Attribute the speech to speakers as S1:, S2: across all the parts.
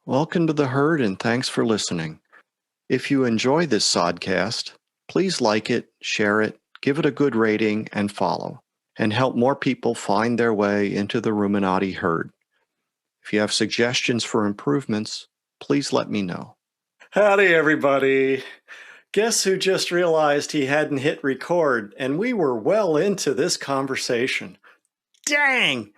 S1: Welcome to the herd and thanks for listening. If you enjoy this sodcast, please like it, share it, give it a good rating, and follow, and help more people find their way into the Ruminati herd. If you have suggestions for improvements, please let me know.
S2: Howdy, everybody. Guess who just realized he hadn't hit record, and we were well into this conversation. Dang!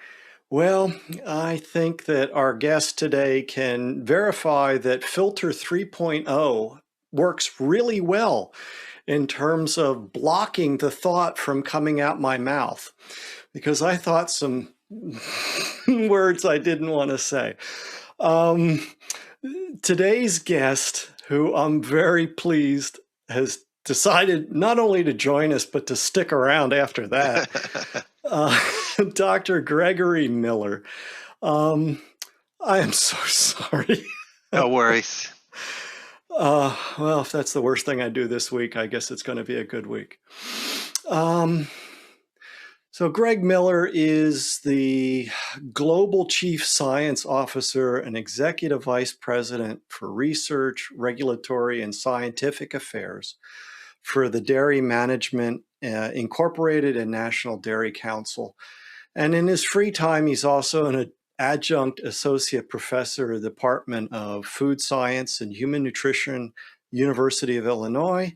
S2: Well, I think that our guest today can verify that Filter 3.0 works really well in terms of blocking the thought from coming out my mouth, because I thought some words I didn't want to say. Today's guest, who I'm very pleased has decided not only to join us, but to stick around after that, Dr. Gregory Miller. I am so sorry.
S3: No worries.
S2: Well, if that's the worst thing I do this week, I guess it's going to be a good week. So Greg Miller is the Global Chief Science Officer and Executive Vice President for Research, Regulatory, and Scientific Affairs for the Dairy Management Incorporated and National Dairy Council. And in his free time, he's also an Adjunct Associate Professor of the Department of Food Science and Human Nutrition, University of Illinois.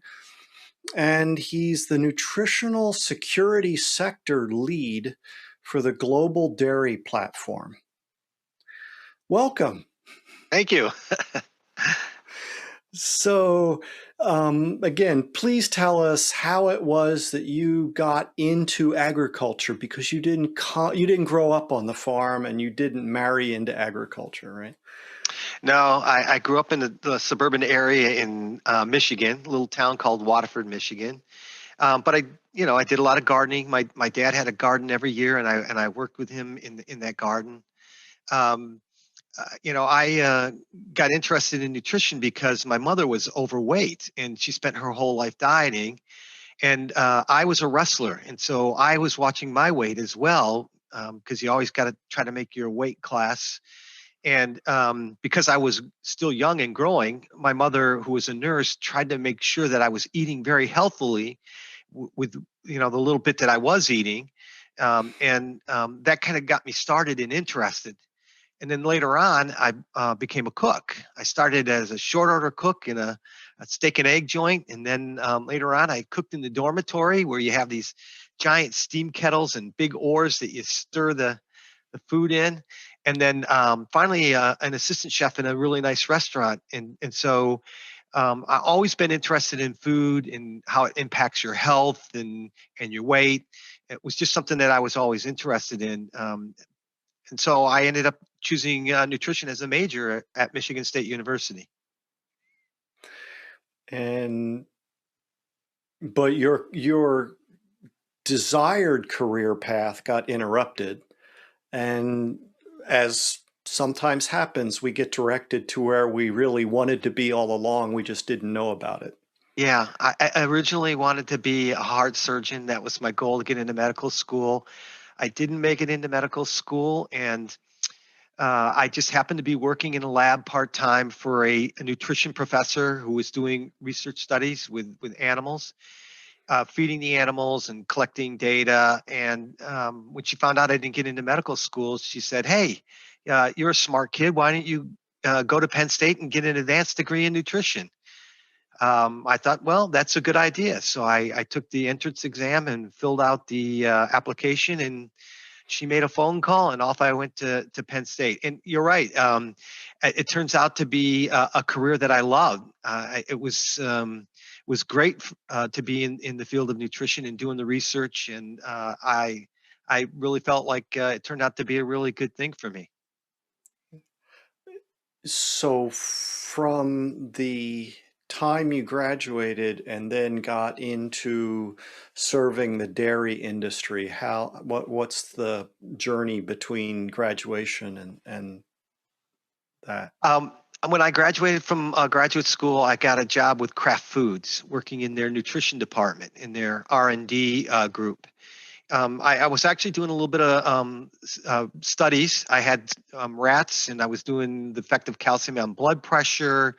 S2: And he's the Nutritional Security Sector Lead for the Global Dairy Platform. Welcome.
S3: Thank you.
S2: So, again, please tell us how it was that you got into agriculture, because you didn't grow up on the farm and you didn't marry into agriculture, right?
S3: No, I grew up in the suburban area in Michigan, a little town called Waterford, Michigan. But I did a lot of gardening. My dad had a garden every year, and I worked with him in that garden. I got interested in nutrition because my mother was overweight, and she spent her whole life dieting. And I was a wrestler, and so I was watching my weight as well, because you always got to try to make your weight class. And because I was still young and growing, my mother, who was a nurse, tried to make sure that I was eating very healthily with the little bit that I was eating. That kind of got me started and interested. And then later on, I became a cook. I started as a short order cook in a steak and egg joint. And then later on, I cooked in the dormitory, where you have these giant steam kettles and big oars that you stir the food in. And then finally, an assistant chef in a really nice restaurant. And so I've always been interested in food and how it impacts your health and your weight. It was just something that I was always interested in. And so I ended up choosing nutrition as a major at Michigan State University.
S2: But your desired career path got interrupted, and as sometimes happens, we get directed to where we really wanted to be all along. We just didn't know about it.
S3: Yeah, I originally wanted to be a heart surgeon. That was my goal, to get into medical school. I didn't make it into medical school, and I just happened to be working in a lab part-time for a nutrition professor who was doing research studies with animals, feeding the animals and collecting data. And when she found out I didn't get into medical school, she said, "Hey, you're a smart kid. Why don't you go to Penn State and get an advanced degree in nutrition?" I thought, well, that's a good idea. So I took the entrance exam and filled out the application, and she made a phone call, and off I went to Penn State. And you're right. It turns out to be a career that I loved. It was great to be in the field of nutrition and doing the research. And I really felt like it turned out to be a really good thing for me.
S2: So from the time you graduated and then got into serving the dairy industry, what's the journey between graduation and that?
S3: When I graduated from graduate school, I got a job with Kraft Foods, working in their nutrition department, in their R&D group. I was actually doing a little bit of studies. I had rats, and I was doing the effect of calcium on blood pressure.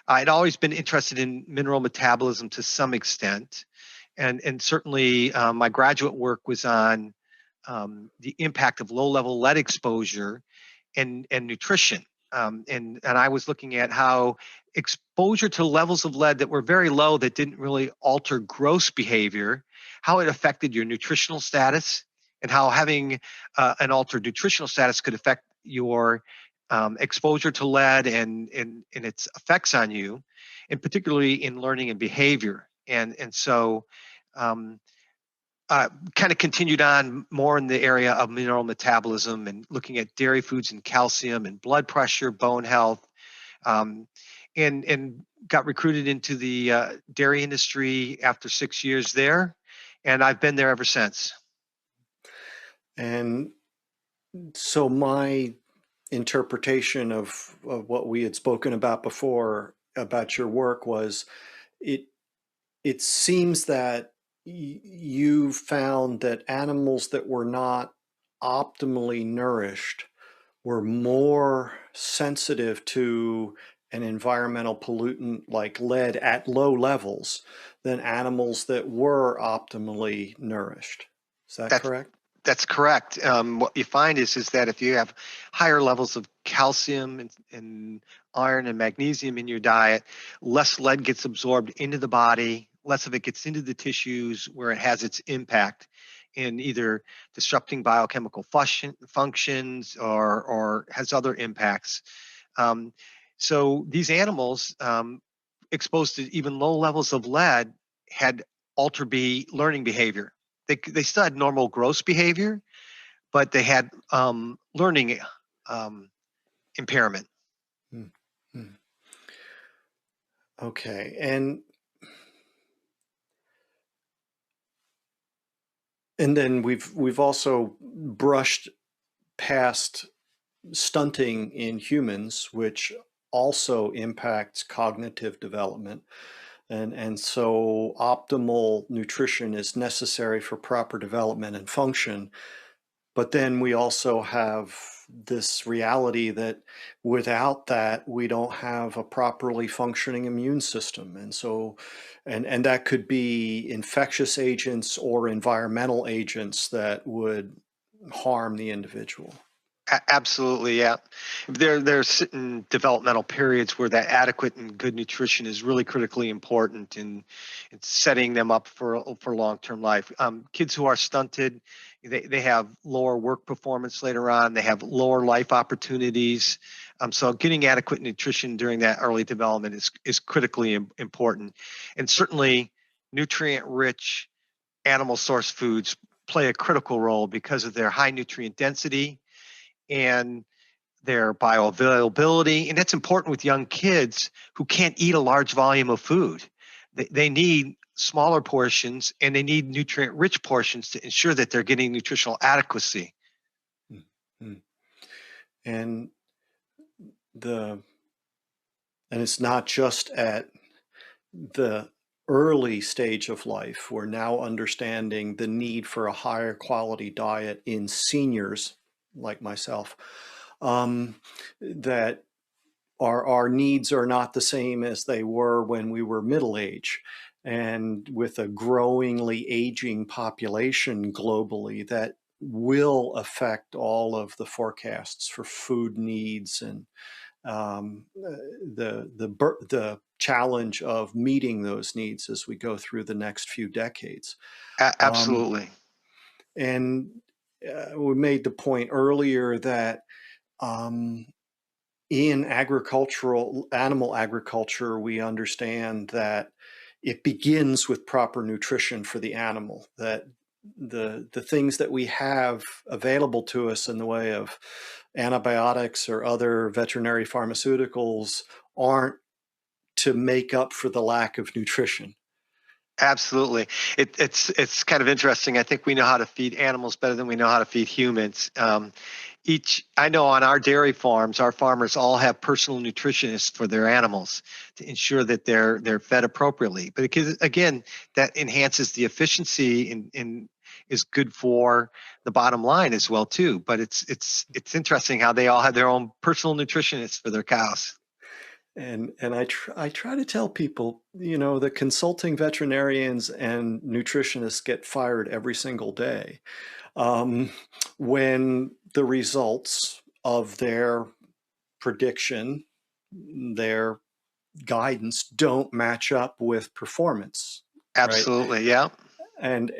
S3: I'd always been interested in mineral metabolism to some extent, and certainly my graduate work was on the impact of low-level lead exposure and nutrition. And I was looking at how exposure to levels of lead that were very low, that didn't really alter gross behavior, how it affected your nutritional status, and how having an altered nutritional status could affect your exposure to lead and its effects on you, and particularly in learning and behavior. And so um, kind of continued on more in the area of mineral metabolism and looking at dairy foods and calcium and blood pressure, bone health, um, and got recruited into the dairy industry after 6 years there, and I've been there ever since.
S2: And so my interpretation of what we had spoken about before about your work was it seems that you found that animals that were not optimally nourished were more sensitive to an environmental pollutant like lead at low levels than animals that were optimally nourished. Is that
S3: That's
S2: correct?
S3: that's correct. What you find is that if you have higher levels of calcium and iron and magnesium in your diet, less lead gets absorbed into the body, less of it gets into the tissues where it has its impact in either disrupting biochemical functions or has other impacts. Um, so these animals exposed to even low levels of lead had altered learning behavior. They still had normal gross behavior, but they had learning um, impairment.
S2: Mm-hmm. Okay, and then we've also brushed past stunting in humans, which also impacts cognitive development. And so optimal nutrition is necessary for proper development and function. But then we also have this reality that without that, we don't have a properly functioning immune system. And so, and that could be infectious agents or environmental agents that would harm the individual.
S3: Absolutely, yeah. There's certain developmental periods where that adequate and good nutrition is really critically important in setting them up for long-term life. Kids who are stunted, they have lower work performance later on. They have lower life opportunities. So getting adequate nutrition during that early development is critically important, and certainly nutrient-rich animal source foods play a critical role because of their high nutrient density and their bioavailability. And that's important with young kids who can't eat a large volume of food. They need smaller portions, and they need nutrient rich portions to ensure that they're getting nutritional adequacy.
S2: Mm-hmm. And the and it's not just at the early stage of life. We're now understanding the need for a higher quality diet in seniors like myself. That our needs are not the same as they were when we were middle age. And with a growingly aging population globally, that will affect all of the forecasts for food needs and the challenge of meeting those needs as we go through the next few decades. Um,
S3: Absolutely.
S2: and we made the point earlier that um, in animal agriculture, we understand that it begins with proper nutrition for the animal, that the things that we have available to us in the way of antibiotics or other veterinary pharmaceuticals aren't to make up for the lack of nutrition.
S3: Absolutely. It's kind of interesting. I think we know how to feed animals better than we know how to feed humans. I know on our dairy farms, our farmers all have personal nutritionists for their animals to ensure that they're fed appropriately. But because, again, that enhances the efficiency in is good for the bottom line as well too. But it's interesting how they all have their own personal nutritionists for their cows.
S2: And I try to tell people, the consulting veterinarians and nutritionists get fired every single day when the results of their prediction, their guidance don't match up with performance.
S3: Absolutely,
S2: right?
S3: yeah.
S2: And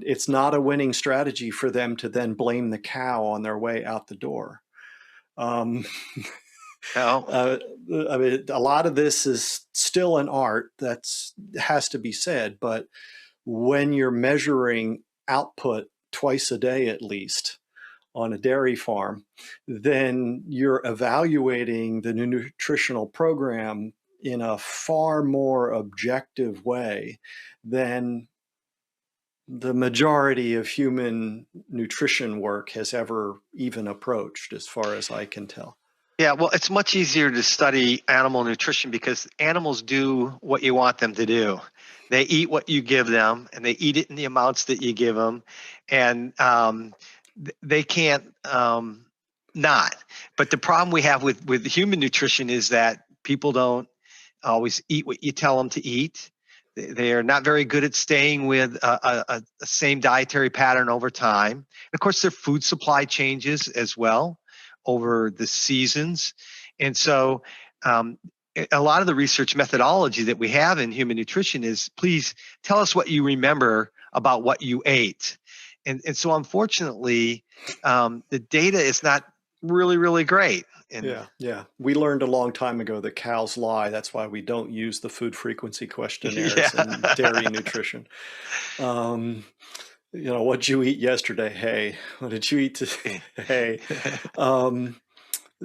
S2: it's not a winning strategy for them to then blame the cow on their way out the door.
S3: No.
S2: I mean, a lot of this is still an art has to be said, but when you're measuring output twice a day at least on a dairy farm, then you're evaluating the nutritional program in a far more objective way than the majority of human nutrition work has ever even approached, as far as I can tell.
S3: Yeah, well, it's much easier to study animal nutrition because animals do what you want them to do. They eat what you give them, and they eat it in the amounts that you give them, and they can't not. But the problem we have with human nutrition is that people don't always eat what you tell them to eat. They are not very good at staying with a same dietary pattern over time. And of course, their food supply changes as well over the seasons. And so a lot of the research methodology that we have in human nutrition is, please tell us what you remember about what you ate. And so unfortunately, the data is not really, really great. And
S2: Yeah. We learned a long time ago that cows lie. That's why we don't use the food frequency questionnaires in dairy nutrition. What'd you eat yesterday? Hay. What did you eat today? Hay.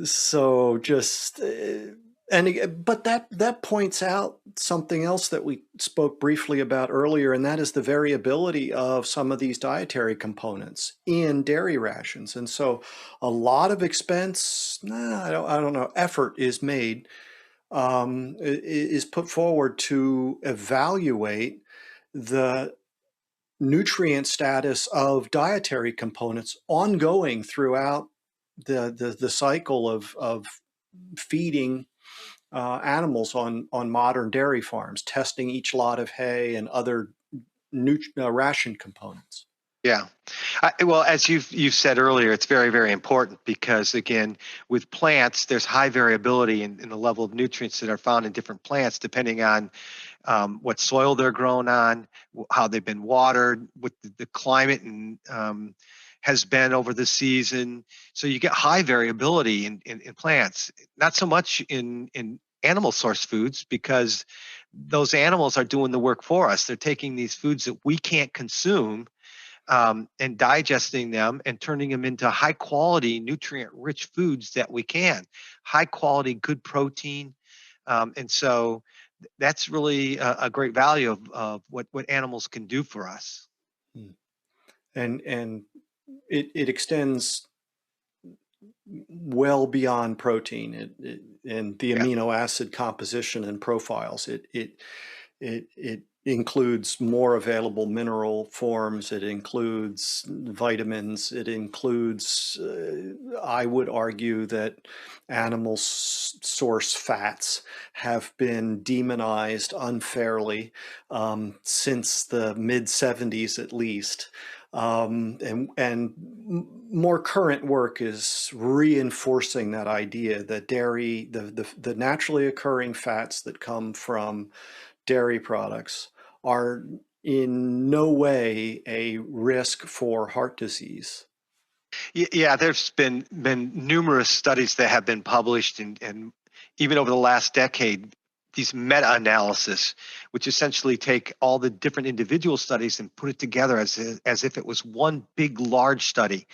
S2: So just, but that points out something else that we spoke briefly about earlier, and that is the variability of some of these dietary components in dairy rations. And so a lot of expense, I don't know, effort is made, is put forward to evaluate the nutrient status of dietary components ongoing throughout the cycle of feeding animals on modern dairy farms, testing each lot of hay and other ration components.
S3: Yeah. Well, as you've said earlier, it's very, very important because, again, with plants, there's high variability in the level of nutrients that are found in different plants, depending on what soil they're grown on, how they've been watered, what the climate and has been over the season. So you get high variability in plants, not so much in animal source foods, because those animals are doing the work for us. They're taking these foods that we can't consume and digesting them and turning them into high quality, nutrient rich foods that we can, high quality, good protein. And so that's really a great value of what animals can do for us.
S2: And it extends well beyond protein and the amino acid composition and profiles. It includes more available mineral forms. It includes vitamins. It includes, I would argue that animal source fats have been demonized unfairly since the mid-70s at least. And more current work is reinforcing that idea that dairy, the naturally occurring fats that come from dairy products are in no way a risk for heart disease.
S3: Yeah, there's been numerous studies that have been published, and even over the last decade, these meta-analysis, which essentially take all the different individual studies and put it together as if it was one big, large study,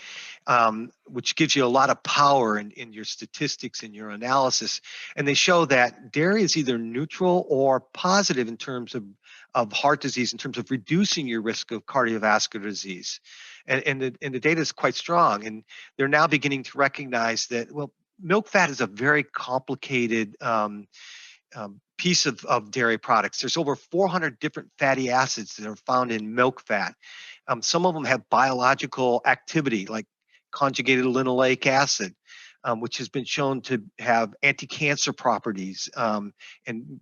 S3: which gives you a lot of power in your statistics and your analysis. And they show that dairy is either neutral or positive in terms of heart disease, in terms of reducing your risk of cardiovascular disease. And the data is quite strong. And they're now beginning to recognize that, well, milk fat is a very complicated piece of dairy products. There's over 400 different fatty acids that are found in milk fat. Some of them have biological activity, like conjugated linoleic acid, which has been shown to have anti-cancer properties, and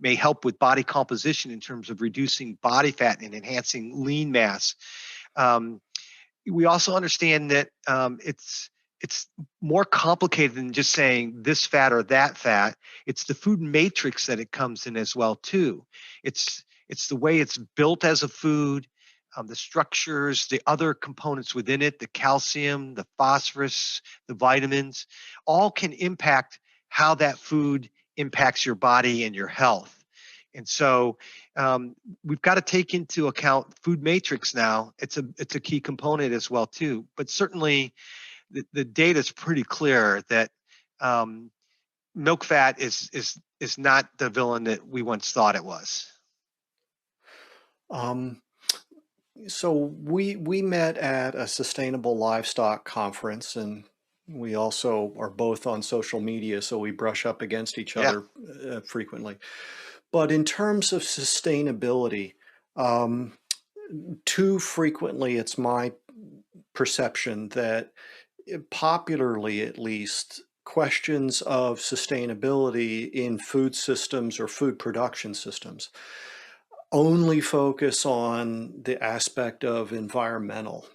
S3: may help with body composition in terms of reducing body fat and enhancing lean mass. We also understand that it's more complicated than just saying this fat or that fat. It's the food matrix that it comes in as well too. It's the way it's built as a food, the structures, the other components within it, the calcium, the phosphorus, the vitamins, all can impact how that food impacts your body and your health. And so we've got to take into account food matrix now. It's a key component as well too. But certainly the data is pretty clear that milk fat is not the villain that we once thought it was.
S2: So we met at a sustainable livestock conference, and we also are both on social media, so we brush up against each
S3: Yeah.
S2: other frequently. But in terms of sustainability, too frequently it's my perception that popularly, at least, questions of sustainability in food systems or food production systems only focus on the aspect of environmental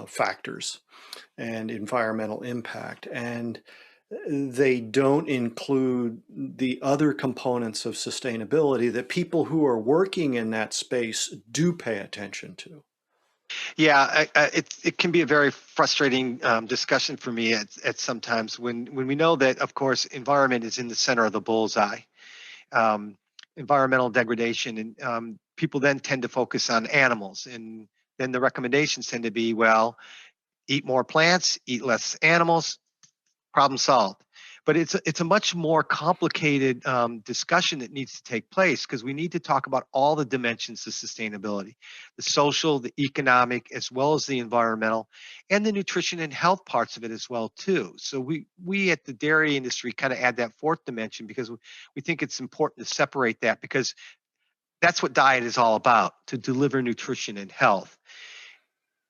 S2: factors and environmental impact, and they don't include the other components of sustainability that people who are working in that space do pay attention to.
S3: Yeah, it can be a very frustrating discussion for me at sometimes when we know that, of course, environment is in the center of the bullseye. Environmental degradation, and people then tend to focus on animals, and then the recommendations tend to be, well, eat more plants, eat less animals, problem solved. But it's a much more complicated discussion that needs to take place, because we need to talk about all the dimensions of sustainability: the social, the economic, as well as the environmental, and the nutrition and health parts of it as well too. So we at the dairy industry kind of add that fourth dimension, because we think it's important to separate that, because that's what diet is all about, to deliver nutrition and health.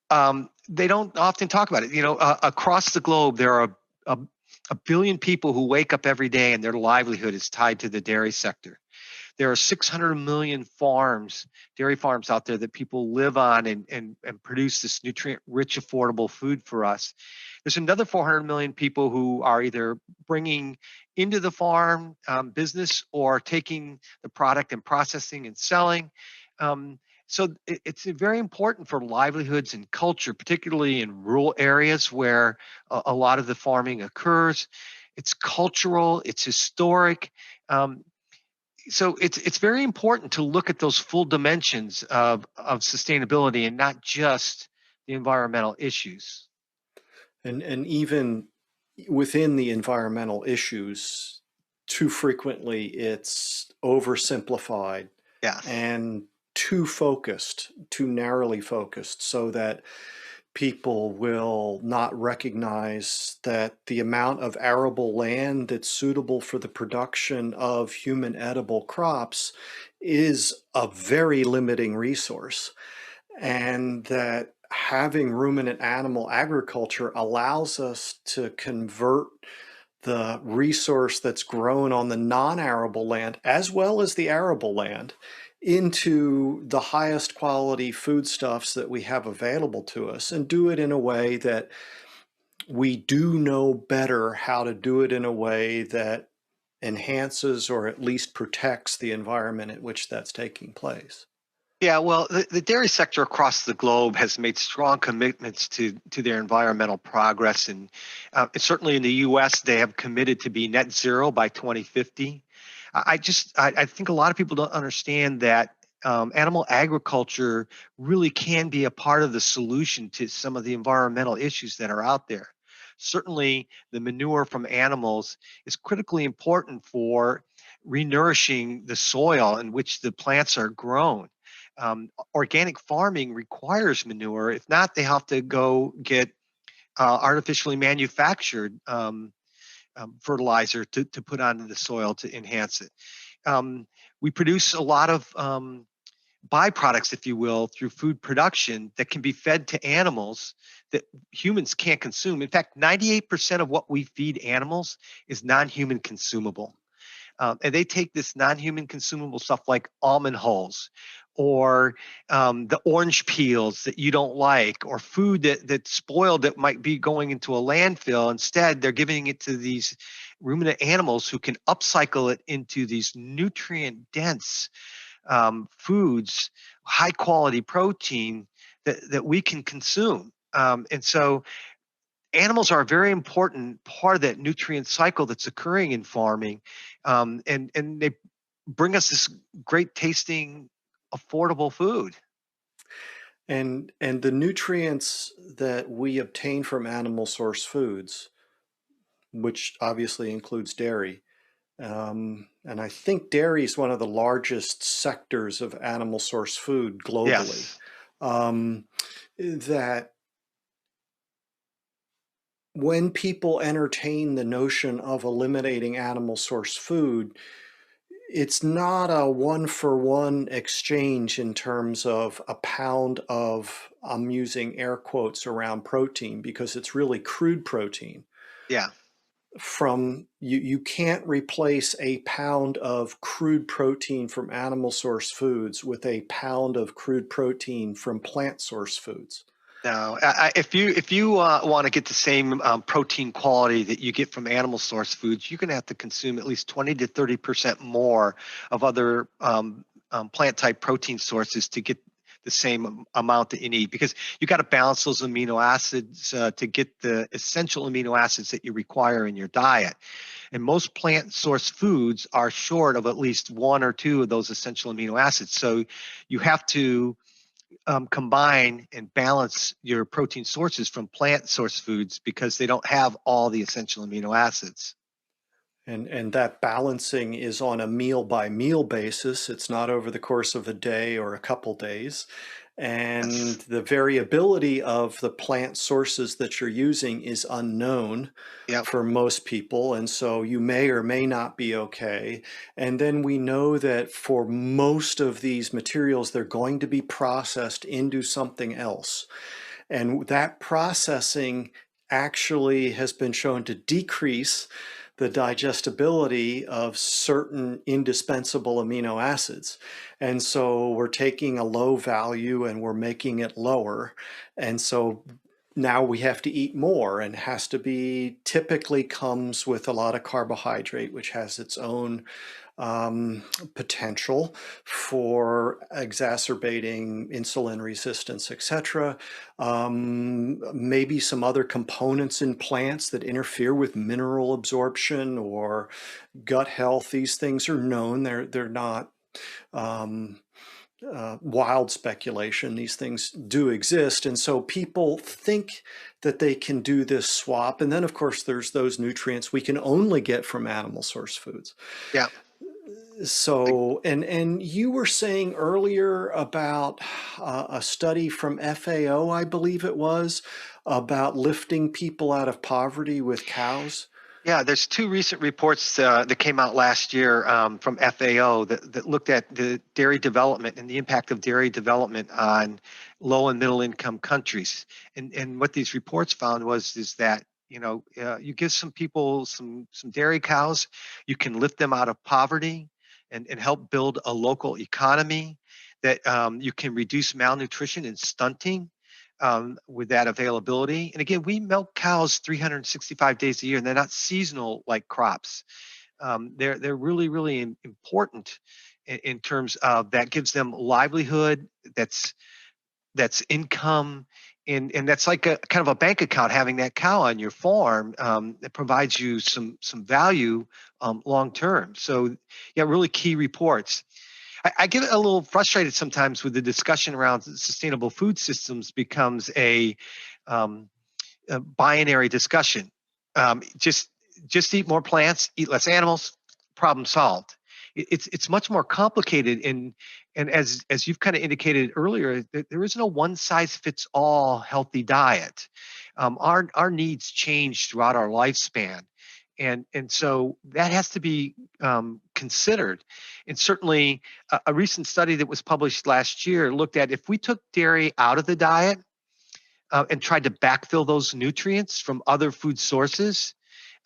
S3: They don't often talk about it. Across the globe, there are a billion people who wake up every day and their livelihood is tied to the dairy sector. There are 600 million farms, dairy farms out there that people live on and produce this nutrient-rich, affordable food for us. There's another 400 million people who are either bringing into the farm business or taking the product and processing and selling. So it's very important for livelihoods and culture, particularly in rural areas where a lot of the farming occurs. It's cultural, it's historic. So it's very important to look at those full dimensions of sustainability and not just the environmental issues.
S2: And even within the environmental issues, too frequently it's oversimplified
S3: Yeah.
S2: and too focused, too narrowly focused, so that people will not recognize that the amount of arable land that's suitable for the production of human edible crops is a very limiting resource, and that having ruminant animal agriculture allows us to convert the resource that's grown on the non-arable land as well as the arable land into the highest quality foodstuffs that we have available to us, and do it in a way that we do know better how to do it in a way that enhances or at least protects the environment in which that's taking place.
S3: Yeah, well, the dairy sector across the globe has made strong commitments to their environmental progress, and certainly in the U.S. they have committed to be net zero by 2050. I think a lot of people don't understand that animal agriculture really can be a part of the solution to some of the environmental issues that are out there. Certainly, the manure from animals is critically important for renourishing the soil in which the plants are grown. Organic farming requires manure. If not, they have to go get artificially manufactured fertilizer to put onto the soil to enhance it. We produce a lot of byproducts, if you will, through food production that can be fed to animals that humans can't consume. In fact, 98% of what we feed animals is non-human consumable. And they take this non-human consumable stuff like almond hulls or the orange peels that you don't like, or food that's spoiled that might be going into a landfill. Instead, they're giving it to these ruminant animals who can upcycle it into these nutrient-dense foods, high quality protein that we can consume. And so animals are a very important part of that nutrient cycle that's occurring in farming. And they bring us this great tasting, affordable food.
S2: And the nutrients that we obtain from animal source foods, which obviously includes dairy, and I think dairy is one of the largest sectors of animal source food globally.
S3: Yes.
S2: That when people entertain the notion of eliminating animal source food, it's not a one-for-one exchange in terms of a pound of, I'm using air quotes around protein because it's really crude protein.
S3: Yeah.
S2: From you can't replace a pound of crude protein from animal source foods with a pound of crude protein from plant source foods.
S3: Now, if you want to get the same protein quality that you get from animal source foods, you're going to have to consume at least 20 to 30% more of other plant type protein sources to get the same amount that you need, because you got to balance those amino acids to get the essential amino acids that you require in your diet. And most plant source foods are short of at least one or two of those essential amino acids. So you have to combine and balance your protein sources from plant source foods because they don't have all the essential amino acids.
S2: And that balancing is on a meal by meal basis. It's not over the course of a day or a couple days. And
S3: Yes.
S2: the variability of the plant sources that you're using is unknown
S3: Yep.
S2: for most people. And so you may or may not be okay. And then we know that for most of these materials, they're going to be processed into something else. And that processing actually has been shown to decrease the digestibility of certain indispensable amino acids. And so we're taking a low value and we're making it lower. And so now we have to eat more, and has to be, typically comes with a lot of carbohydrate, which has its own potential for exacerbating insulin resistance, etc. Maybe some other components in plants that interfere with mineral absorption or gut health. These things are known. They're not wild speculation. These things do exist. And so people think that they can do this swap. And then, of course, there's those nutrients we can only get from animal source foods.
S3: Yeah.
S2: So, and you were saying earlier about a study from FAO, I believe it was, about lifting people out of poverty with cows.
S3: Yeah, there's two recent reports that came out last year from FAO that looked at the dairy development and the impact of dairy development on low and middle income countries. And what these reports found is that you give some people some dairy cows, you can lift them out of poverty and help build a local economy. That you can reduce malnutrition and stunting with that availability. And again, we milk cows 365 days a year, and they're not seasonal like crops. They're really, really important in terms of that gives them livelihood, that's income, and that's like a kind of a bank account having that cow on your farm that provides you some value long term. So yeah, really key reports. I get a little frustrated sometimes with the discussion around sustainable food systems becomes a binary discussion. Just eat more plants, eat less animals, problem solved. It's much more complicated, and as you've kind of indicated earlier, there is no one size fits all healthy diet. Our needs change throughout our lifespan, And so that has to be considered. And certainly a recent study that was published last year looked at if we took dairy out of the diet and tried to backfill those nutrients from other food sources,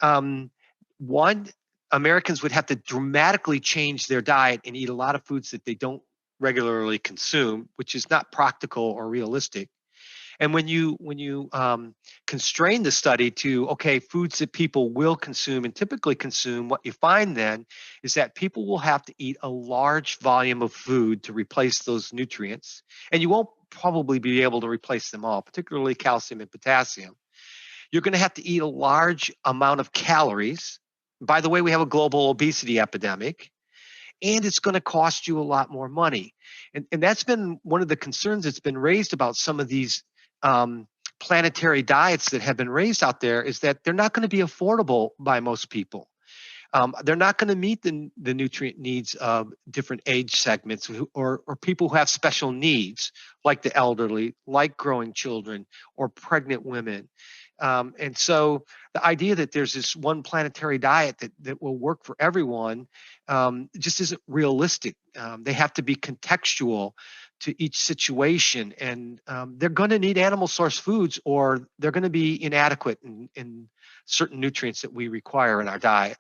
S3: one, Americans would have to dramatically change their diet and eat a lot of foods that they don't regularly consume, which is not practical or realistic. And when you constrain the study to, okay, foods that people will consume and typically consume, what you find then is that people will have to eat a large volume of food to replace those nutrients. And you won't probably be able to replace them all, particularly calcium and potassium. You're going to have to eat a large amount of calories. By the way, we have a global obesity epidemic, and it's going to cost you a lot more money. And that's been one of the concerns that's been raised about some of these planetary diets that have been raised out there, is that they're not going to be affordable by most people. They're not going to meet the nutrient needs of different age segments or people who have special needs, like the elderly, like growing children, or pregnant women. And so the idea that there's this one planetary diet that will work for everyone just isn't realistic. They have to be contextual to each situation, and they're going to need animal source foods, or they're going to be inadequate in certain nutrients that we require in our diet.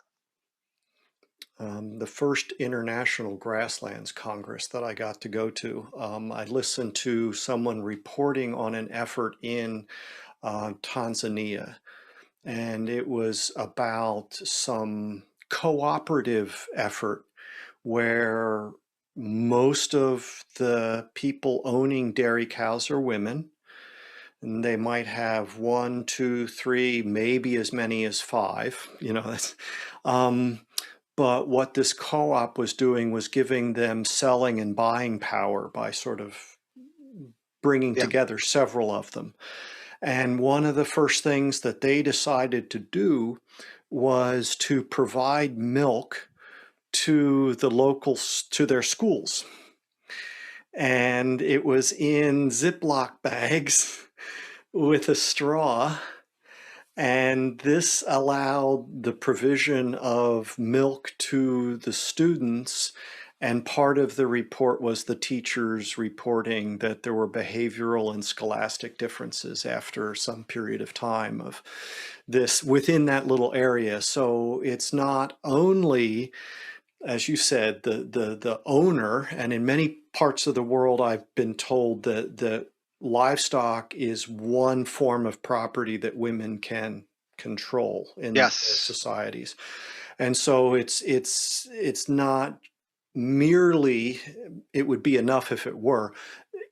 S2: The first International Grasslands Congress that I got to go to, I listened to someone reporting on an effort in Tanzania, and it was about some cooperative effort where most of the people owning dairy cows are women, and they might have 1, 2, 3, maybe as many as 5. That's, but what this co-op was doing was giving them selling and buying power by sort of bringing together several of them. And one of the first things that they decided to do was to provide milk to their schools. And it was in Ziploc bags with a straw. And this allowed the provision of milk to the students. And part of the report was the teachers reporting that there were behavioral and scholastic differences after some period of time of this within that little area. So it's not only, as you said, the owner, and in many parts of the world, I've been told that the livestock is one form of property that women can control in their societies. And so it's not merely, it would be enough if it were,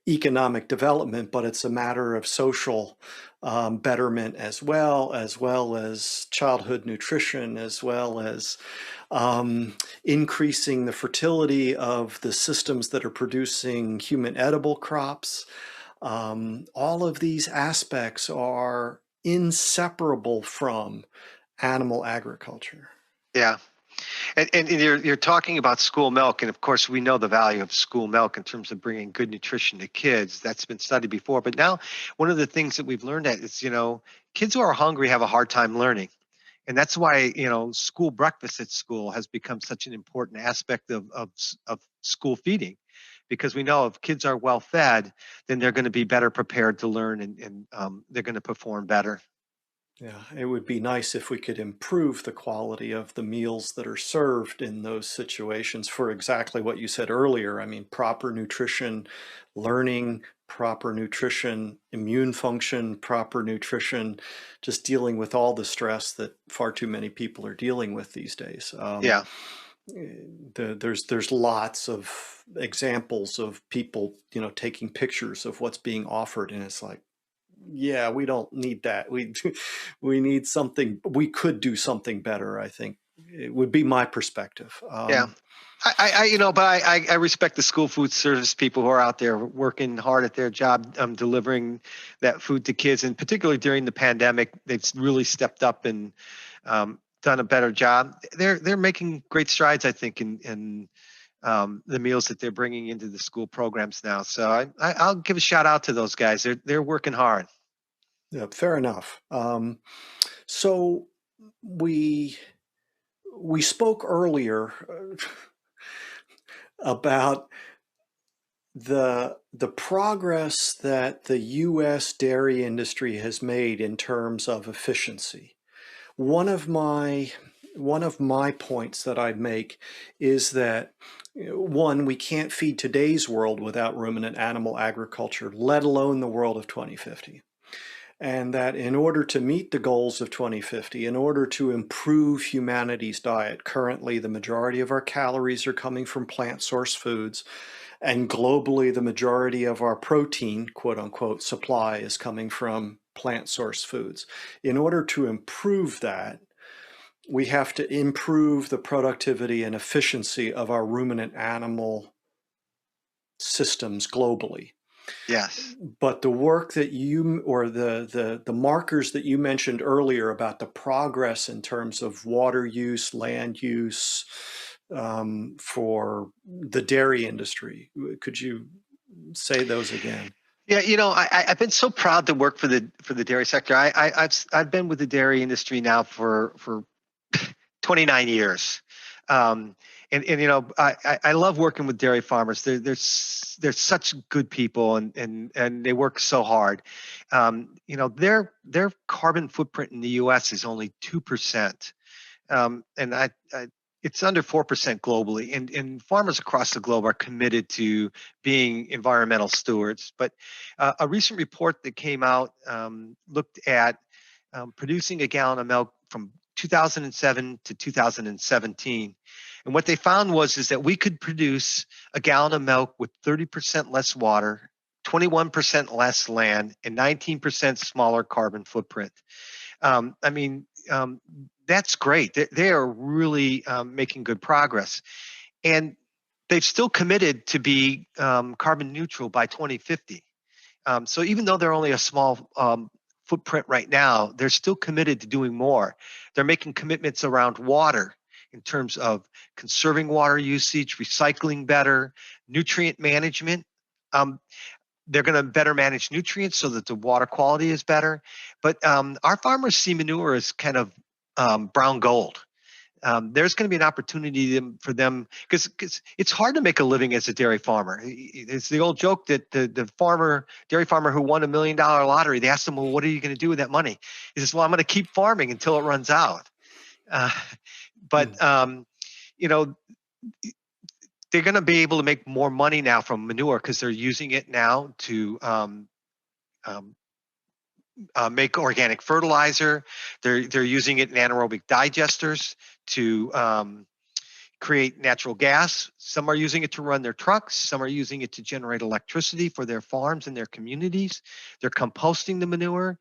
S2: economic development, but it's a matter of social betterment as well as childhood nutrition, as well as increasing the fertility of the systems that are producing human edible crops. All of these aspects are inseparable from animal agriculture.
S3: Yeah. And you're talking about school milk, and of course we know the value of school milk in terms of bringing good nutrition to kids. That's been studied before, but now one of the things that we've learned is, kids who are hungry have a hard time learning, and that's why school breakfast at school has become such an important aspect of school feeding, because we know if kids are well fed, then they're going to be better prepared to learn, and they're going to perform better.
S2: Yeah, it would be nice if we could improve the quality of the meals that are served in those situations for exactly what you said earlier. I mean, proper nutrition, learning, proper nutrition, immune function, proper nutrition, just dealing with all the stress that far too many people are dealing with these days. There's lots of examples of people, taking pictures of what's being offered, and it's like, yeah, we don't need that. We need something. We could do something better, I think. It would be my perspective.
S3: I respect the school food service people who are out there working hard at their job, delivering that food to kids, and particularly during the pandemic, they've really stepped up and done a better job. They're making great strides, I think, in the meals that they're bringing into the school programs now. So I'll give a shout out to those guys. They're working hard.
S2: Yeah, fair enough. So we we spoke earlier about the progress that the U.S. dairy industry has made in terms of efficiency. One of my points that I'd make is that, one, we can't feed today's world without ruminant animal agriculture, let alone the world of 2050. And that in order to meet the goals of 2050, in order to improve humanity's diet, currently the majority of our calories are coming from plant-sourced foods, and globally the majority of our protein, quote unquote, supply is coming from plant-sourced foods. In order to improve that, we have to improve the productivity and efficiency of our ruminant animal systems globally.
S3: Yes.
S2: But the work that you, or the markers that you mentioned earlier about the progress in terms of water use, land use, for the dairy industry, could you say those again?
S3: Yeah, I've been so proud to work for the dairy sector. I've been with the dairy industry now for 29 years. I love working with dairy farmers. They're such good people, and they work so hard. Their carbon footprint in the U.S. is only 2%, and it's under 4% globally. And farmers across the globe are committed to being environmental stewards. But a recent report that came out looked at producing a gallon of milk from 2007 to 2017. And what they found is that we could produce a gallon of milk with 30% less water, 21% less land, and 19% smaller carbon footprint. That's great. They are really making good progress. And they've still committed to be carbon neutral by 2050. So even though they're only a small footprint right now, they're still committed to doing more. They're making commitments around water in terms of conserving water usage, recycling better, nutrient management. They're going to better manage nutrients so that the water quality is better. But our farmers see manure as kind of brown gold. There's going to be an opportunity for them, because it's hard to make a living as a dairy farmer. It's the old joke that the dairy farmer who won $1 million lottery, they asked him, well, what are you going to do with that money? He says, well, I'm going to keep farming until it runs out. They're going to be able to make more money now from manure because they're using it now to make organic fertilizer. They're using it in anaerobic digesters to create natural gas. Some are using it to run their trucks. Some are using it to generate electricity for their farms and their communities. They're composting the manure.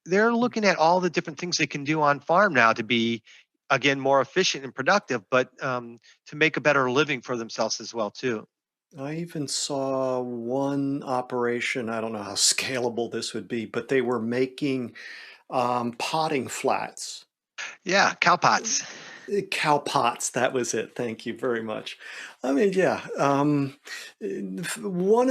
S3: They're looking at all the different things they can do on farm now to be, again, more efficient and productive, but to make a better living for themselves as well, too.
S2: I even saw one operation, I don't know how scalable this would be, but they were making potting flats.
S3: Yeah, cow pots.
S2: Cow pots, that was it. Thank you very much. I mean, yeah. One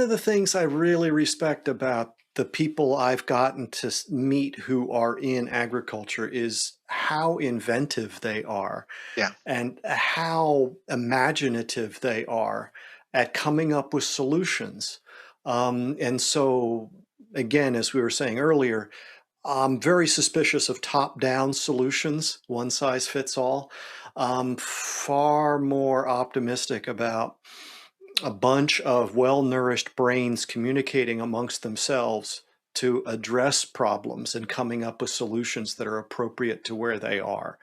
S2: of the things I really respect about the people I've gotten to meet who are in agriculture is how inventive they are.
S3: Yeah.
S2: And how imaginative they are at coming up with solutions. And so, again, as we were saying earlier, I'm very suspicious of top-down solutions, one size fits all. I'm far more optimistic about a bunch of well-nourished brains communicating amongst themselves to address problems and coming up with solutions that are appropriate to where they are.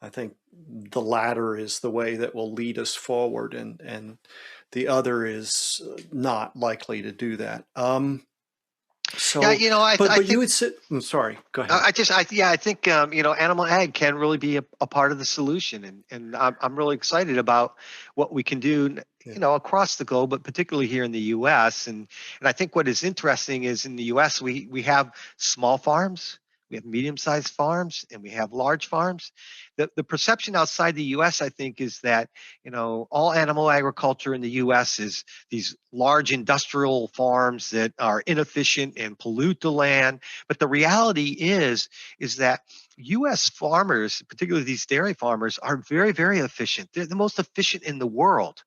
S2: I think the latter is the way that will lead us forward, and the other is not likely to do that.
S3: Yeah, I think
S2: you would sit. I'm sorry. Go ahead.
S3: I think animal ag can really be a part of the solution, and I'm really excited about what we can do, across the globe, but particularly here in the U.S. And I think what is interesting is in the U.S. we have small farms, We have medium-sized farms and we have large farms. The perception outside the U.S., I think, is that, all animal agriculture in the U.S. is these large industrial farms that are inefficient and pollute the land. But the reality is that U.S. farmers, particularly these dairy farmers, are very, very efficient. They're the most efficient in the world.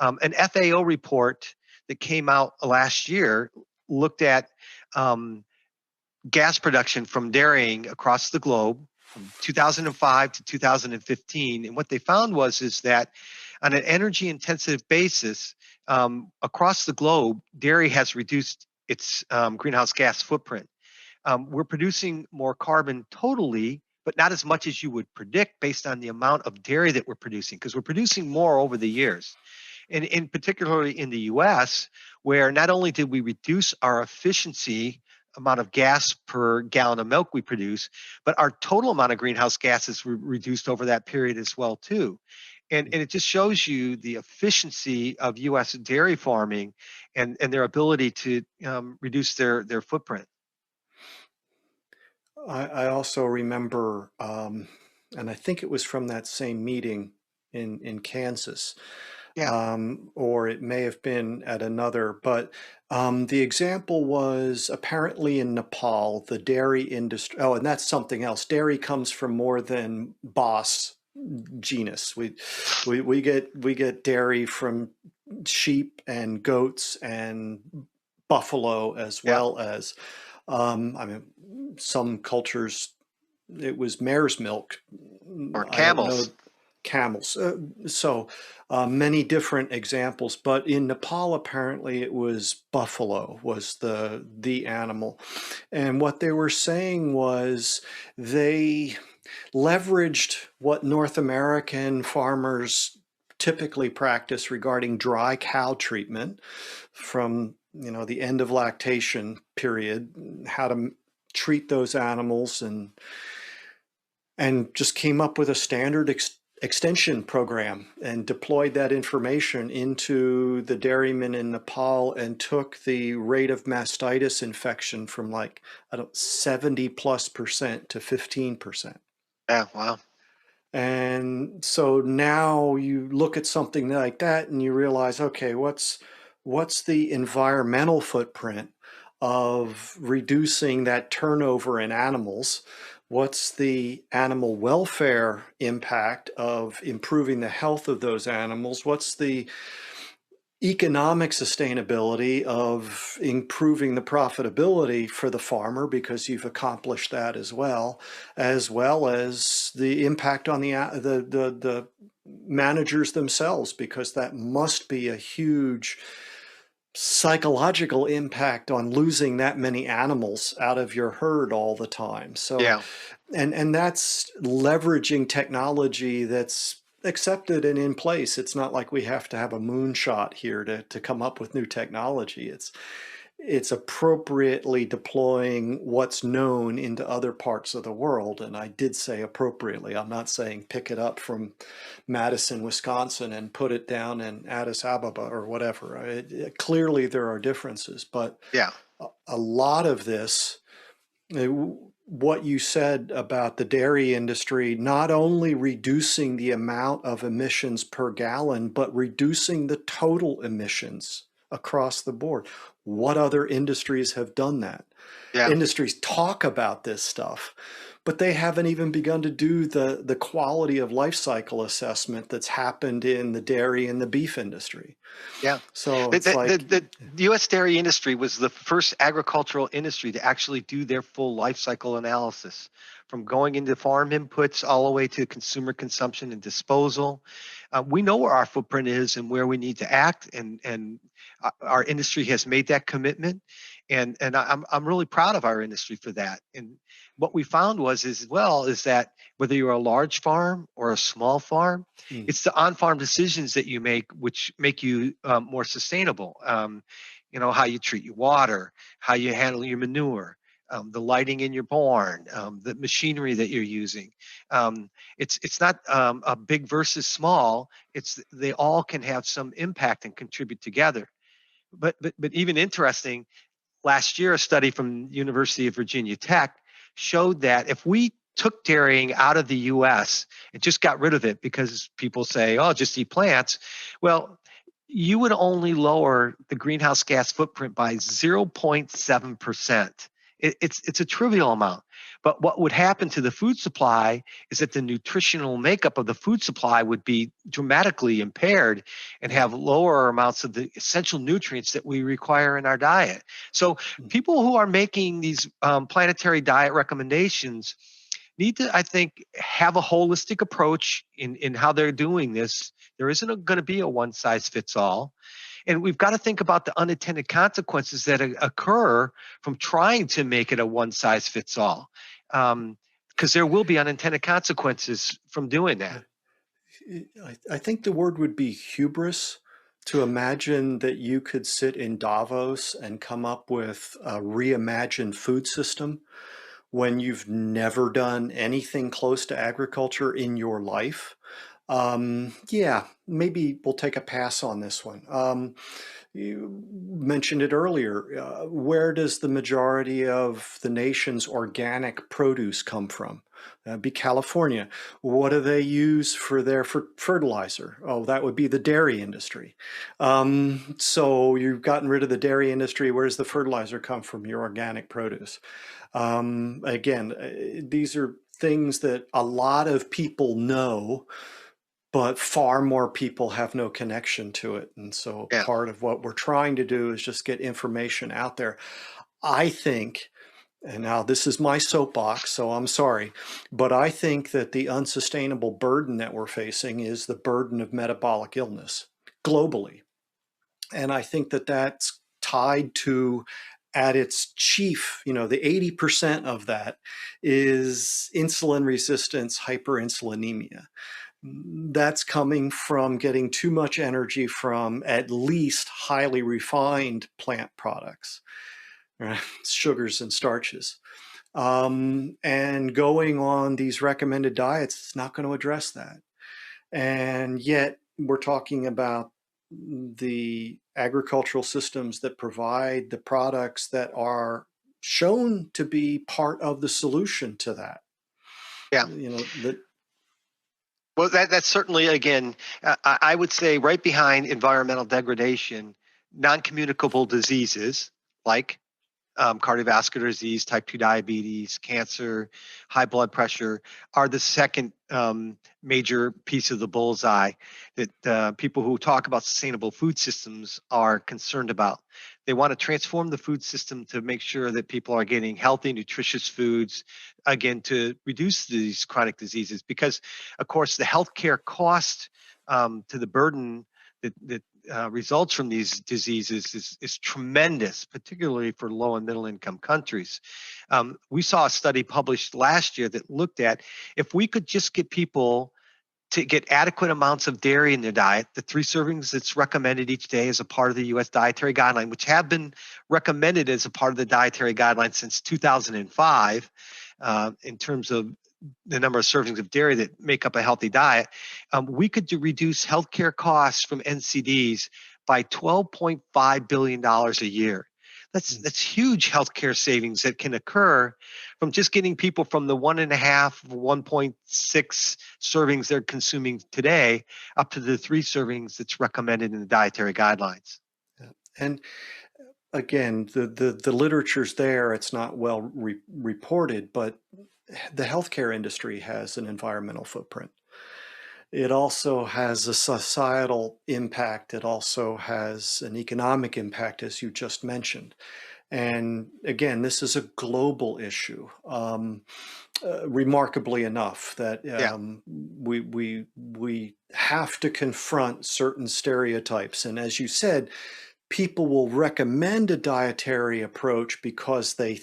S3: An FAO report that came out last year looked at gas production from dairying across the globe from 2005 to 2015, and what they found is that on an energy intensive basis, across the globe, dairy has reduced its greenhouse gas footprint. We're producing more carbon totally, but not as much as you would predict based on the amount of dairy that we're producing, because we're producing more over the years. And in particularly in the US, where not only did we reduce our efficiency amount of gas per gallon of milk we produce, but our total amount of greenhouse gases were reduced over that period as well too. And it just shows you the efficiency of U.S. dairy farming and their ability to reduce their footprint.
S2: I also remember, and I think it was from that same meeting in Kansas,
S3: Yeah.
S2: or it may have been at another, but the example was apparently in Nepal, the dairy industry. Oh, and that's something else. Dairy comes from more than Bos genus. We get dairy from sheep and goats and buffalo, as
S3: Yeah.
S2: well as I mean, some cultures it was mare's milk.
S3: Or
S2: I don't know,
S3: camels.
S2: camels. So many different examples, but in Nepal apparently it was buffalo was the animal, and what they were saying was they leveraged what North American farmers typically practice regarding dry cow treatment from the end of lactation period, how to treat those animals, and just came up with a standard extension program and deployed that information into the dairymen in Nepal and took the rate of mastitis infection from 70+% to 15%.
S3: Yeah, wow.
S2: And so now you look at something like that and you realize, okay, what's the environmental footprint of reducing that turnover in animals? What's the animal welfare impact of improving the health of those animals? What's the economic sustainability of improving the profitability for the farmer, because you've accomplished that as well as the impact on the managers themselves, because that must be a huge psychological impact on losing that many animals out of your herd all the time. So,
S3: Yeah.
S2: and that's leveraging technology that's accepted and in place. It's not like we have to have a moonshot here to come up with new technology. It's appropriately deploying what's known into other parts of the world. And I did say appropriately. I'm not saying pick it up from Madison, Wisconsin and put it down in Addis Ababa or whatever. Clearly there are differences, but
S3: Yeah.
S2: a lot of this, what you said about the dairy industry, not only reducing the amount of emissions per gallon, but reducing the total emissions across the board. What other industries have done that?
S3: Yeah.
S2: Industries talk about this stuff, but they haven't even begun to do the quality of life cycle assessment that's happened in the dairy and the beef industry.
S3: Yeah.
S2: So
S3: The,
S2: it's
S3: the U.S. dairy industry was the first agricultural industry to actually do their full life cycle analysis, from going into farm inputs all the way to consumer consumption and disposal. We know where our footprint is and where we need to act, and our industry has made that commitment. And I'm really proud of our industry for that. And what we found is that whether you're a large farm or a small farm, it's the on-farm decisions that you make which make you more sustainable. How you treat your water, how you handle your manure, the lighting in your barn, the machinery that you're using. It's not a big versus small. They all can have some impact and contribute together. But even interesting, last year a study from University of Virginia Tech showed that if we took dairying out of the US and just got rid of it because people say, oh, just eat plants, well, you would only lower the greenhouse gas footprint by 0.7%. It's a trivial amount. But what would happen to the food supply is that the nutritional makeup of the food supply would be dramatically impaired and have lower amounts of the essential nutrients that we require in our diet. So people who are making these planetary diet recommendations need to, I think, have a holistic approach in how they're doing this. There isn't going to be a one size fits all. And we've got to think about the unintended consequences that occur from trying to make it a one size fits all. Because there will be unintended consequences from doing that.
S2: I think the word would be hubris, to imagine that you could sit in Davos and come up with a reimagined food system when you've never done anything close to agriculture in your life. Yeah, maybe we'll take a pass on this one. You mentioned it earlier. Where does the majority of the nation's organic produce come from? That'd be California. What do they use for their fertilizer? Oh, that would be the dairy industry. So you've gotten rid of the dairy industry. Where does the fertilizer come from? Your organic produce. Again, these are things that a lot of people know, but far more people have no connection to it. And so part of what we're trying to do is just get information out there. I think, and now this is my soapbox, so I'm sorry, but I think that the unsustainable burden that we're facing is the burden of metabolic illness globally. And I think that that's tied to, at its chief, the 80% of that is insulin resistance, hyperinsulinemia. That's coming from getting too much energy from at least highly refined plant products, right? Sugars and starches. And going on these recommended diets is not going to address that. And yet we're talking about the agricultural systems that provide the products that are shown to be part of the solution to that.
S3: Yeah. Well, that's certainly, again, I would say right behind environmental degradation, non-communicable diseases like cardiovascular disease, type 2 diabetes, cancer, high blood pressure are the second major piece of the bullseye that people who talk about sustainable food systems are concerned about. They want to transform the food system to make sure that people are getting healthy, nutritious foods, again, to reduce these chronic diseases. Because, of course, the healthcare cost to the burden that results from these diseases is tremendous, particularly for low and middle income countries. We saw a study published last year that looked at if we could just get people to get adequate amounts of dairy in their diet, the 3 servings that's recommended each day as a part of the U.S. dietary guideline, which have been recommended as a part of the dietary guideline since 2005 in terms of the number of servings of dairy that make up a healthy diet, we could reduce healthcare costs from NCDs by $12.5 billion a year. That's huge healthcare savings that can occur from just getting people from the 1.5, 1.6 servings they're consuming today up to the 3 servings that's recommended in the dietary guidelines.
S2: Yeah. And again, the literature's there. It's not well reported, but the healthcare industry has an environmental footprint. It also has a societal impact. It also has an economic impact, as you just mentioned. And again, this is a global issue. Remarkably enough, that we have to confront certain stereotypes. And as you said, people will recommend a dietary approach because they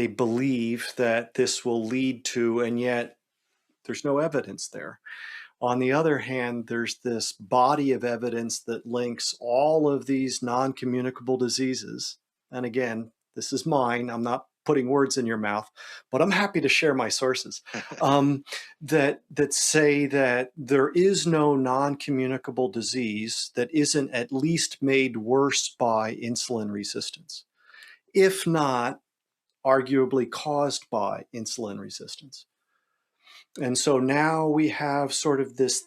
S2: believe that this will lead to, and yet there's no evidence there. On the other hand, there's this body of evidence that links all of these non-communicable diseases. And again, this is mine. I'm not putting words in your mouth, but I'm happy to share my sources that say that there is no non-communicable disease that isn't at least made worse by insulin resistance. If not, arguably caused by insulin resistance. And so now we have sort of this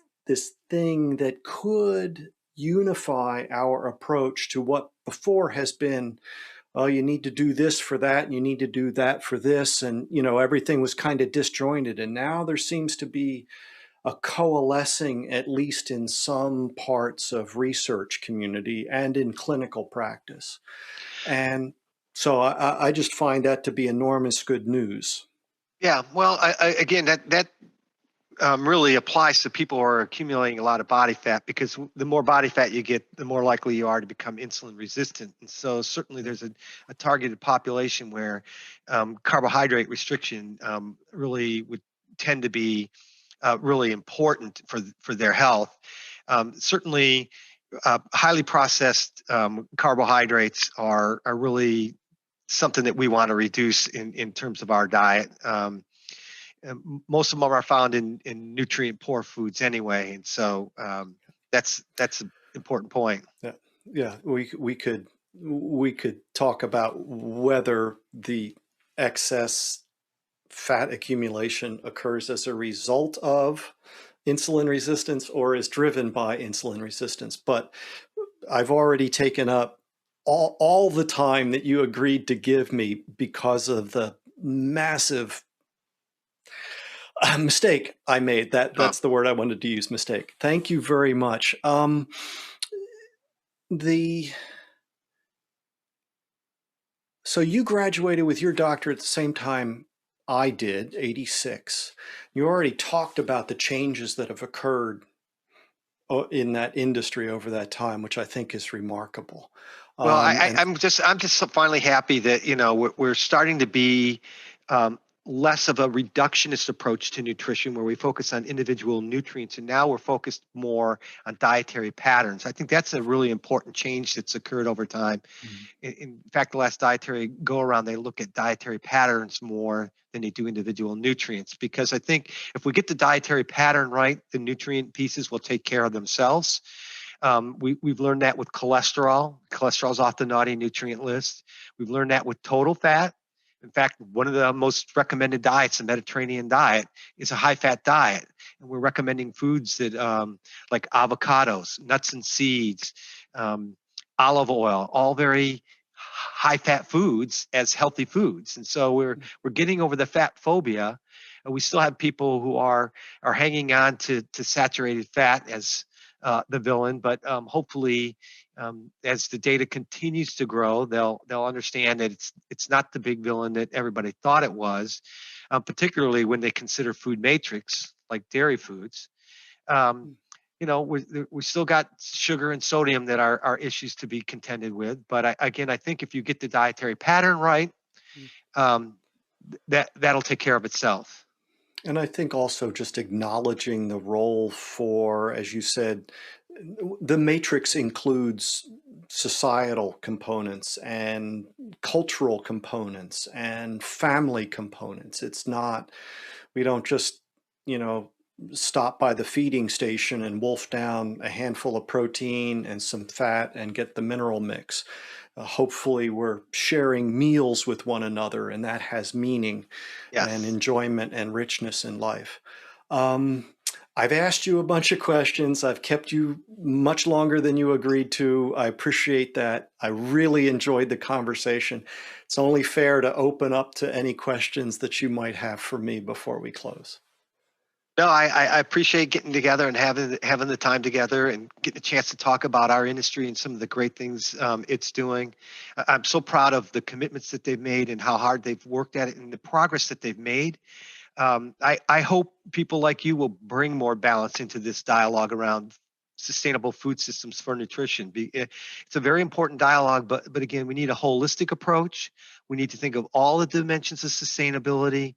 S2: thing that could unify our approach to what before has been, oh, you need to do this for that, and you need to do that for this, and everything was kind of disjointed. And now there seems to be a coalescing, at least in some parts of research community and in clinical practice. And so I just find that to be enormous good news.
S3: Yeah, well, again, that really applies to people who are accumulating a lot of body fat, because the more body fat you get, the more likely you are to become insulin resistant. And so certainly there's a targeted population where carbohydrate restriction really would tend to be really important for their health. Certainly, highly processed carbohydrates are really something that we want to reduce in terms of our diet. Most of them are found in nutrient poor foods anyway, and so that's an important point.
S2: Yeah, we could talk about whether the excess fat accumulation occurs as a result of insulin resistance or is driven by insulin resistance. But I've already taken up all the time that you agreed to give me because of the massive mistake I made. That's the word I wanted to use, mistake. Thank you very much. So you graduated with your doctorate at the same time I did, 86. You already talked about the changes that have occurred in that industry over that time, which I think is remarkable.
S3: Well, I'm just finally happy that we're starting to be less of a reductionist approach to nutrition, where we focus on individual nutrients, and now we're focused more on dietary patterns. I think that's a really important change that's occurred over time. Mm-hmm. In fact, the last dietary go around, they look at dietary patterns more than they do individual nutrients, because I think if we get the dietary pattern right, the nutrient pieces will take care of themselves. We've learned that with cholesterol. Cholesterol's off the naughty nutrient list. We've learned that with total fat. In fact, one of the most recommended diets, the Mediterranean diet, is a high-fat diet. And we're recommending foods that like avocados, nuts and seeds, olive oil, all very high-fat foods as healthy foods. And so we're getting over the fat phobia. And we still have people who are hanging on to saturated fat as the villain, but hopefully, as the data continues to grow, they'll understand that it's not the big villain that everybody thought it was, particularly when they consider food matrix like dairy foods. We still got sugar and sodium that are issues to be contended with, but I think if you get the dietary pattern right, that'll take care of itself.
S2: And I think also just acknowledging the role for, as you said, the matrix includes societal components and cultural components and family components. It's not, we don't just, stop by the feeding station and wolf down a handful of protein and some fat and get the mineral mix. Hopefully we're sharing meals with one another, and that has meaning. Yes. And enjoyment and richness in life. I've asked you a bunch of questions. I've kept you much longer than you agreed to. I appreciate that. I really enjoyed the conversation. It's only fair to open up to any questions that you might have for me before we close.
S3: No, I appreciate getting together and having the time together and getting a chance to talk about our industry and some of the great things it's doing. I'm so proud of the commitments that they've made and how hard they've worked at it and the progress that they've made. I hope people like you will bring more balance into this dialogue around sustainable food systems for nutrition. It's a very important dialogue, but again, we need a holistic approach. We need to think of all the dimensions of sustainability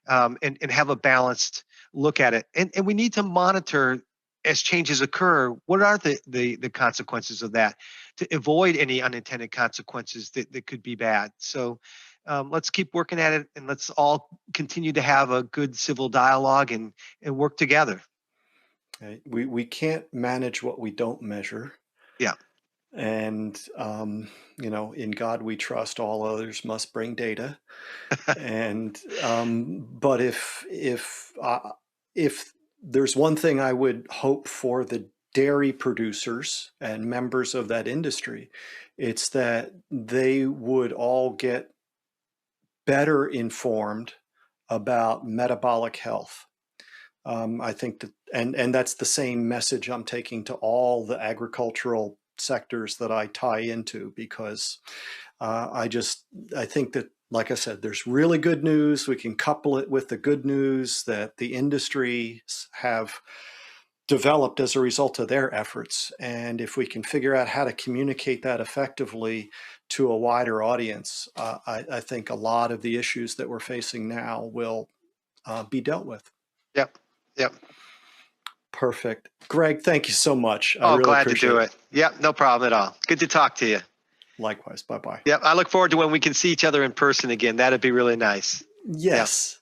S3: and have a balanced look at it. And we need to monitor as changes occur, what are the consequences of that to avoid any unintended consequences that could be bad. So let's keep working at it, and let's all continue to have a good civil dialogue and work together.
S2: We can't manage what we don't measure.
S3: Yeah.
S2: And, in God we trust, all others must bring data. And, but if there's one thing I would hope for the dairy producers and members of that industry, it's that they would all get better informed about metabolic health. I think that, and that's the same message I'm taking to all the agricultural sectors that I tie into, because I think that, like I said, there's really good news. We can couple it with the good news that the industries have developed as a result of their efforts. And if we can figure out how to communicate that effectively to a wider audience, I think a lot of the issues that we're facing now will be dealt with.
S3: Yep. Yep.
S2: Perfect. Greg, thank you so much. I
S3: Oh,
S2: really
S3: glad to
S2: appreciate
S3: do it. Yep. No problem at all. Good to talk to you.
S2: Likewise. Bye-bye.
S3: Yep. I look forward to when we can see each other in person again. That'd be really nice.
S2: Yes.